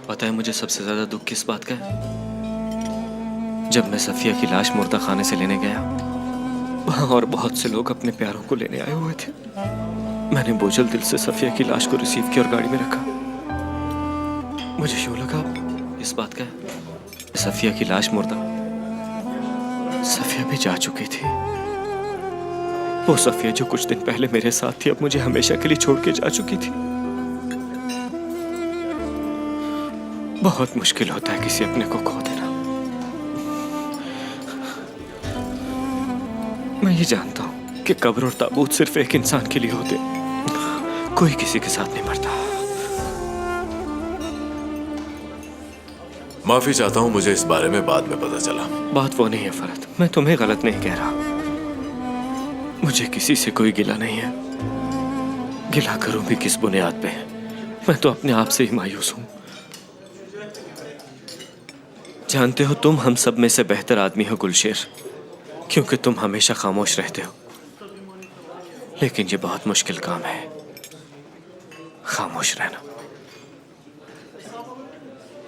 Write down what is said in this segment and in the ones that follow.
पता है मुझे सबसे ज्यादा दुख किस बात का है? जब मैं सफिया की लाश मुर्दा खाने से लेने गया, वहां और बहुत से लोग अपने प्यारों को लेने आए हुए थे। मैंने बोझल दिल से सफिया की लाश को रिसीव किया और गाड़ी में रखा। मुझे यूं लगा इस बात का है सफिया की लाश मुर्दा, सफिया भी जा चुकी थी। वो सफिया जो कुछ दिन पहले मेरे साथ थी, अब मुझे हमेशा के लिए छोड़ के जा चुकी थी। बहुत मुश्किल होता है किसी अपने को खो देना। मैं ये जानता हूं कि कब्र और ताबूत सिर्फ एक इंसान के लिए होते, कोई किसी के साथ नहीं मरता। माफी चाहता हूं, मुझे इस बारे में बाद में पता चला। बात वो नहीं है फरहत, मैं तुम्हें गलत नहीं कह रहा। मुझे किसी से कोई गिला नहीं है। गिला करूं भी किस बुनियाद पे? मैं तो अपने आप से ही मायूस हूं। जानते हो तुम हम सब में से बेहतर आदमी हो गुलशेर, क्योंकि तुम हमेशा खामोश रहते हो। लेकिन ये बहुत मुश्किल काम है, खामोश रहना।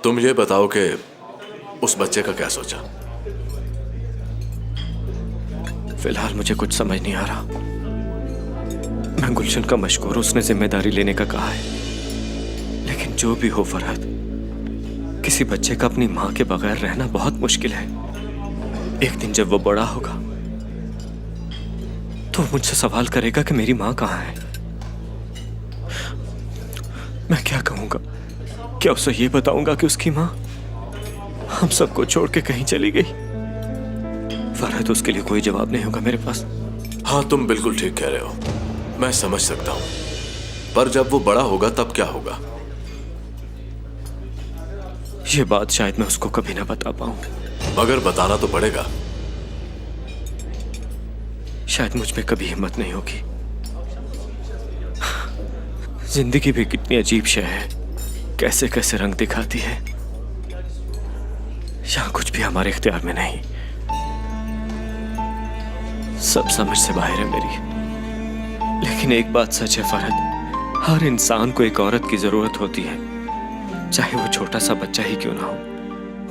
तुम ये बताओ कि उस बच्चे का क्या सोचा? फिलहाल मुझे कुछ समझ नहीं आ रहा। मैं गुलशन का मशकूर, उसने जिम्मेदारी लेने का कहा है। लेकिन जो भी हो फरहत, किसी बच्चे का अपनी मां के बगैर रहना बहुत मुश्किल है। एक दिन जब वो बड़ा होगा तो मुझसे सवाल करेगा कि मेरी मां कहां है। मैं क्या कहूंगा? क्या उसे ये बताऊंगा कि उसकी मां हम सबको छोड़ के कहीं चली गई? फरहत, उसके लिए कोई जवाब नहीं होगा मेरे पास। हाँ, तुम बिल्कुल ठीक कह रहे हो, मैं समझ सकता हूं। पर जब वो बड़ा होगा तब क्या होगा? ये बात शायद मैं उसको कभी ना बता पाऊं। मगर बताना तो पड़ेगा। शायद मुझ में कभी हिम्मत नहीं होगी। जिंदगी भी कितनी अजीब शय है, कैसे कैसे रंग दिखाती है। यहां कुछ भी हमारे इख्तियार में नहीं, सब समझ से बाहर है मेरी। लेकिन एक बात सच है फरहत, हर इंसान को एक औरत की जरूरत होती है, चाहे वो छोटा सा बच्चा ही क्यों ना हो।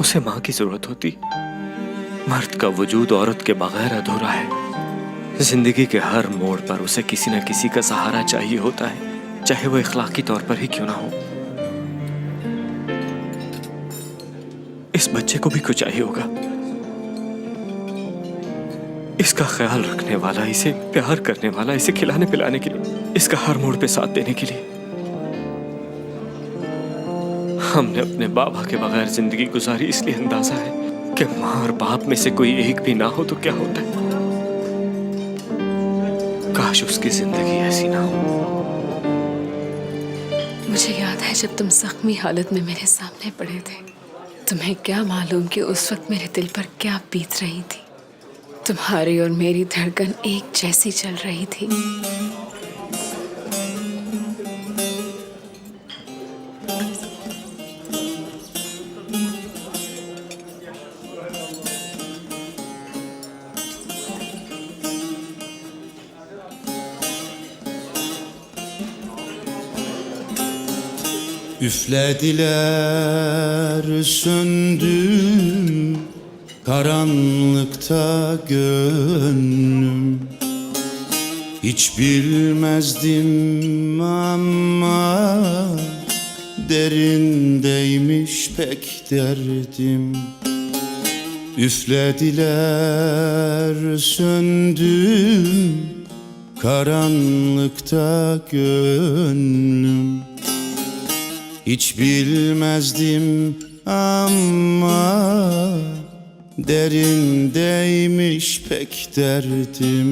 उसे मां की जरूरत होती। मर्द का वजूद औरत के बगैर अधूरा है। जिंदगी के हर मोड़ पर उसे किसी न किसी का सहारा चाहिए होता है, चाहे वो इखलाकी तौर पर ही क्यों ना हो। इस बच्चे को भी कुछ चाहिए होगा, इसका ख्याल रखने वाला, इसे प्यार करने वाला, इसे खिलाने पिलाने के लिए, इसका हर मोड़ पे साथ देने के लिए। हमने अपने बाबा के बगैर जिंदगी गुजारी, इसलिए अंदाजा है कि माँ और बाप में से कोई एक भी ना हो तो क्या होता है। काश उसकी जिंदगी ऐसी ना हो। मुझे याद है जब तुम जख्मी हालत में मेरे सामने पड़े थे, तुम्हें क्या मालूम कि उस वक्त मेरे दिल पर क्या बीत रही थी। तुम्हारी और मेरी धड़कन एक जैसी चल रही थी। Üflediler, söndüm karanlıkta gönlüm. Hiç bilmezdim ama derindeymiş pek derdim. Üflediler, söndüm karanlıkta gönlüm. Hiç bilmezdim ama derindeymiş pek derdim.